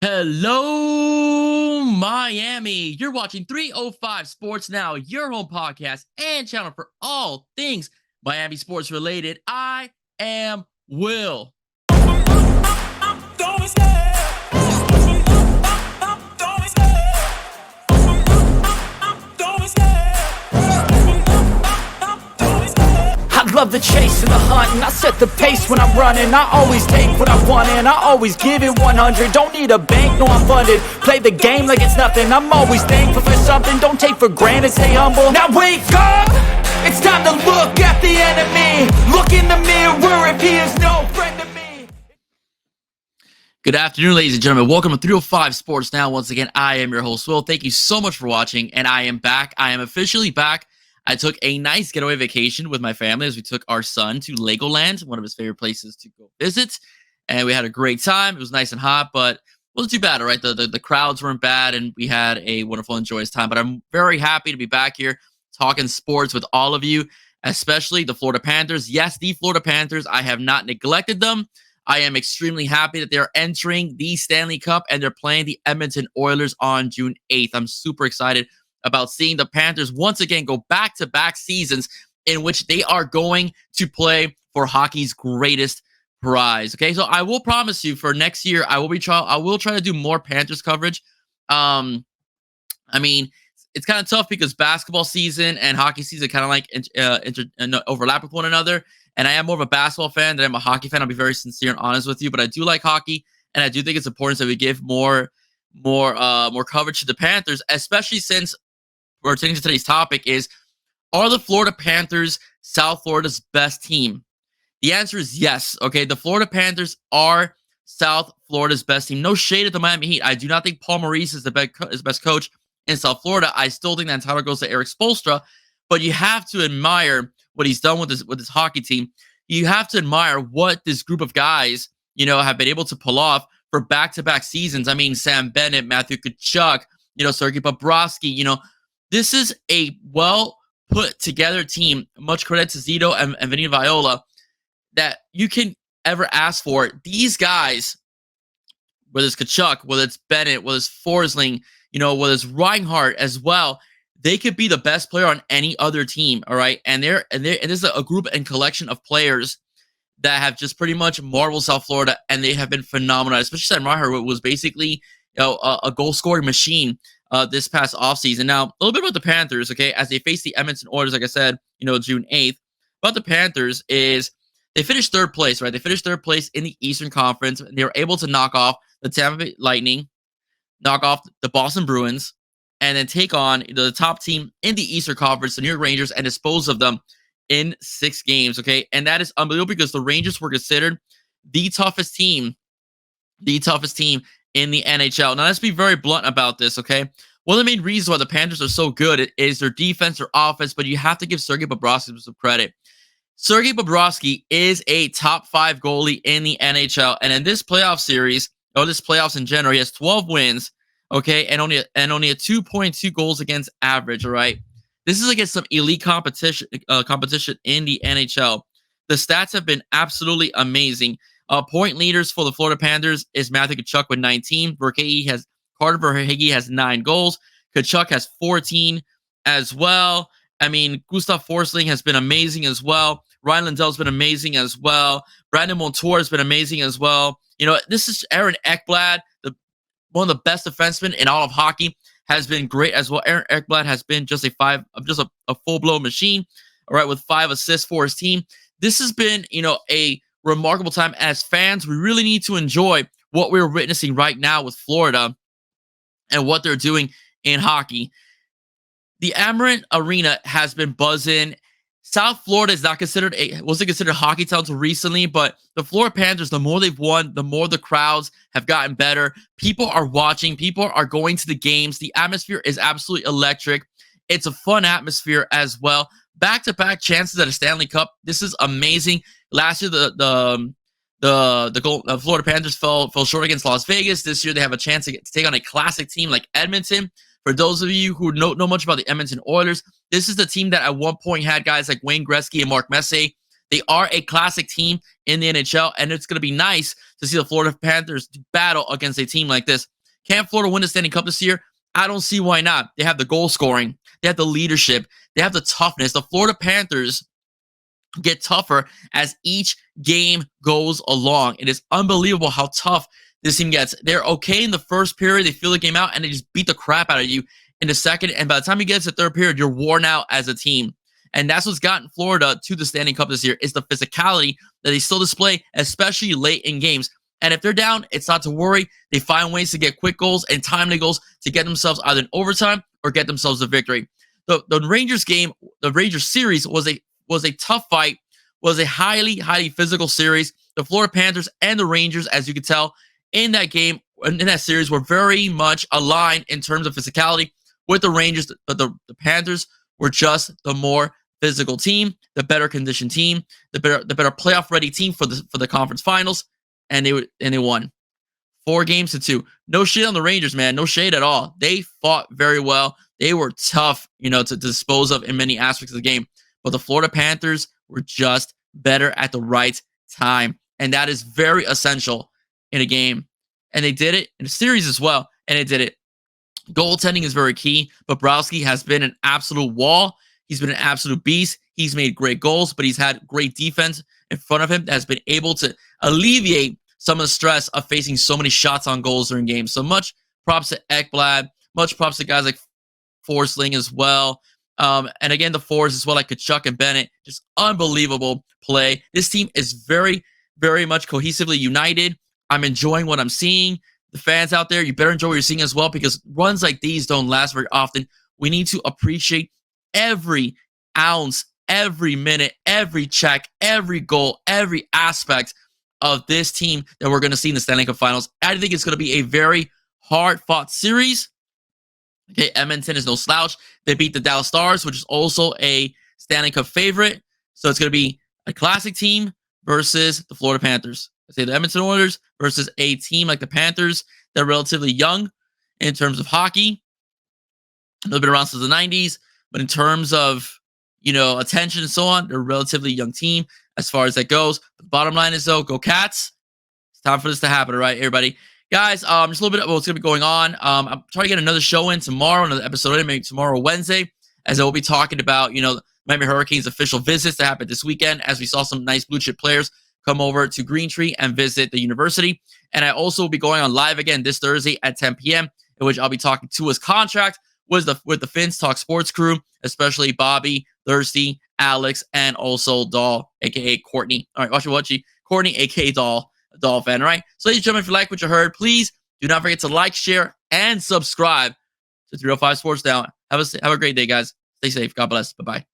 Hello, Miami. You're watching 305 Sports Now, your home podcast and channel for all things Miami sports related. I am Will. I love the chase and the hunt, and I set the pace when I'm running. I always take what I want and I always give it 100. Don't need a bank, no, I'm funded. Play the game like it's nothing. I'm always thankful for something. Don't take for granted, stay humble. Now wake up! It's time to look at the enemy. Look in the mirror if he is no friend to me. Good afternoon, ladies and gentlemen. Welcome to 305 Sports Now. Once again, I am your host, Will. Thank you so much for watching, and I am back. I am officially back. I took a nice getaway vacation with my family as we took our son to Legoland, one of his favorite places to go visit. And we had a great time. It was nice and hot, but it wasn't too bad, all right? The crowds weren't bad, and we had a wonderful and joyous time. But I'm very happy to be back here talking sports with all of you, especially the Florida Panthers. Yes, the Florida Panthers. I have not neglected them. I am extremely happy that they're entering the Stanley Cup, and they're playing the Edmonton Oilers on June 8th. I'm super excited about seeing the Panthers once again go back-to-back seasons in which they are going to play for hockey's greatest prize. Okay, so I will promise you for next year, I will try to do more Panthers coverage. I mean, it's kind of tough because basketball season and hockey season kind of like overlap with one another. And I am more of a basketball fan than I'm a hockey fan. I'll be very sincere and honest with you, but I do like hockey, and I do think it's important that we give more coverage to the Panthers, especially since we're turning to today's topic is, are the Florida Panthers South Florida's best team? The answer is yes. Okay, the Florida Panthers are South Florida's best team. No shade at the Miami Heat. I do not think Paul Maurice is the best coach in South Florida. I still think that title goes to Eric Spoelstra, but you have to admire what he's done with this hockey team. You have to admire what this group of guys, have been able to pull off for back-to-back seasons. I mean, Sam Bennett, Matthew Tkachuk, Sergei Bobrovsky, this is a well-put-together team. Much credit to Zito and Vinny Viola that you can ever ask for. These guys, whether it's Tkachuk, whether it's Bennett, whether it's Forsling, whether it's Reinhardt as well, they could be the best player on any other team, all right? And this is a group and collection of players that have just pretty much marveled South Florida, and they have been phenomenal. Especially Sam Reinhardt was basically a goal-scoring machine this past offseason. Now, a little bit about the Panthers, okay, as they face the Edmonton Oilers, like I said, June 8th. About the Panthers is they finished third place, right? They finished third place in the Eastern Conference. They were able to knock off the Tampa Bay Lightning, knock off the Boston Bruins, and then take on the top team in the Eastern Conference, the New York Rangers, and dispose of them in 6 games, okay? And that is unbelievable because the Rangers were considered the toughest team in the NHL. Now, let's be very blunt about this, okay? One of the main reasons why the Panthers are so good is their defense, their offense, but you have to give Sergei Bobrovsky some credit. Sergei Bobrovsky is a top 5 goalie in the NHL, and in this playoff series, or this playoffs in general, he has 12 wins, okay, and only a 2.2 goals against average, all right? This is against some elite competition in the NHL. The stats have been absolutely amazing. Point leaders for the Florida Panthers is Matthew Tkachuk with 19. Carter Verhaeghe has 9 goals. Tkachuk has 14 as well. I mean, Gustav Forsling has been amazing as well. Ryan Lindell's been amazing as well. Brandon Montour has been amazing as well. This is Aaron Ekblad, one of the best defensemen in all of hockey, has been great as well. Aaron Ekblad has been just a full-blown machine, all right, with 5 assists for his team. This has been, a remarkable time. As fans, we really need to enjoy what we're witnessing right now with Florida and what they're doing in hockey. The Amerant Arena has been buzzing. South Florida is wasn't considered a hockey town until recently, but the Florida Panthers, the more they've won, the more the crowds have gotten better. People are watching. People are going to the games. The atmosphere is absolutely electric. It's a fun atmosphere as well. Back-to-back chances at a Stanley Cup. This is amazing. Last year, the Florida Panthers fell short against Las Vegas. This year, they have a chance to take on a classic team like Edmonton. For those of you who know much about the Edmonton Oilers, this is the team that at one point had guys like Wayne Gretzky and Mark Messier They are a classic team in the NHL, and it's going to be nice to see the Florida Panthers battle against a team like this. Can Florida win the Stanley Cup this year? I don't see why not. They have the goal scoring. They have the leadership. They have the toughness. The Florida Panthers get tougher as each game goes along. It is unbelievable how tough this team gets. They're okay in the first period. They feel the game out, and they just beat the crap out of you in the second. And by the time you get to the third period, you're worn out as a team. And that's what's gotten Florida to the Stanley Cup this year, is the physicality that they still display, especially late in games. And if they're down, it's not to worry. They find ways to get quick goals and timely goals to get themselves either in overtime or get themselves a victory. The Rangers game, the Rangers series was a tough fight, was a highly, highly physical series. The Florida Panthers and the Rangers, as you could tell, in that game, in that series, were very much aligned in terms of physicality with the Rangers, but the Panthers were just the more physical team, the better conditioned team, the better playoff ready team for the conference finals, and they won 4-2. No shade on the Rangers, man. No shade at all. They fought very well. They were tough, to dispose of in many aspects of the game. But the Florida Panthers were just better at the right time, and that is very essential in a game. And they did it in a series as well, and they did it. Goaltending is very key. Bobrovsky has been an absolute wall. He's been an absolute beast. He's made great goals, but he's had great defense in front of him that has been able to alleviate some of the stress of facing so many shots on goals during games. So much props to Ekblad. Much props to guys like Forsling as well. And again, the forwards as well, like Kachuk and Bennett. Just unbelievable play. This team is very, very much cohesively united. I'm enjoying what I'm seeing. The fans out there, you better enjoy what you're seeing as well, because runs like these don't last very often. We need to appreciate every ounce, every minute, every check, every goal, every aspect of this team that we're going to see in the Stanley Cup Finals. I think it's going to be a very hard-fought series. Okay, Edmonton is no slouch. They beat the Dallas Stars, which is also a Stanley Cup favorite. So it's going to be a classic team versus the Florida Panthers. I say the Edmonton Oilers versus a team like the Panthers. They're relatively young in terms of hockey. They've been around since the 90s. But in terms of, attention and so on, they're a relatively young team as far as that goes. But the bottom line is, though, go Cats. It's time for this to happen, all right, everybody? Guys, just a little bit of what's going to be going on. I'm trying to get another show in tomorrow, another episode in, maybe tomorrow or Wednesday, as I will be talking about, Miami Hurricanes official visits that happened this weekend, as we saw some nice blue chip players come over to Green Tree and visit the university. And I also will be going on live again this Thursday at 10 p.m., in which I'll be talking to his contract with the Finns Talk Sports crew, especially Bobby, Thirsty, Alex, and also Doll, a.k.a. Courtney. All right, watch Courtney, a.k.a. Doll, a Doll fan, all right? So ladies and gentlemen, if you like what you heard, please do not forget to like, share, and subscribe to 305 Sports Now. Have a great day, guys. Stay safe. God bless. Bye-bye.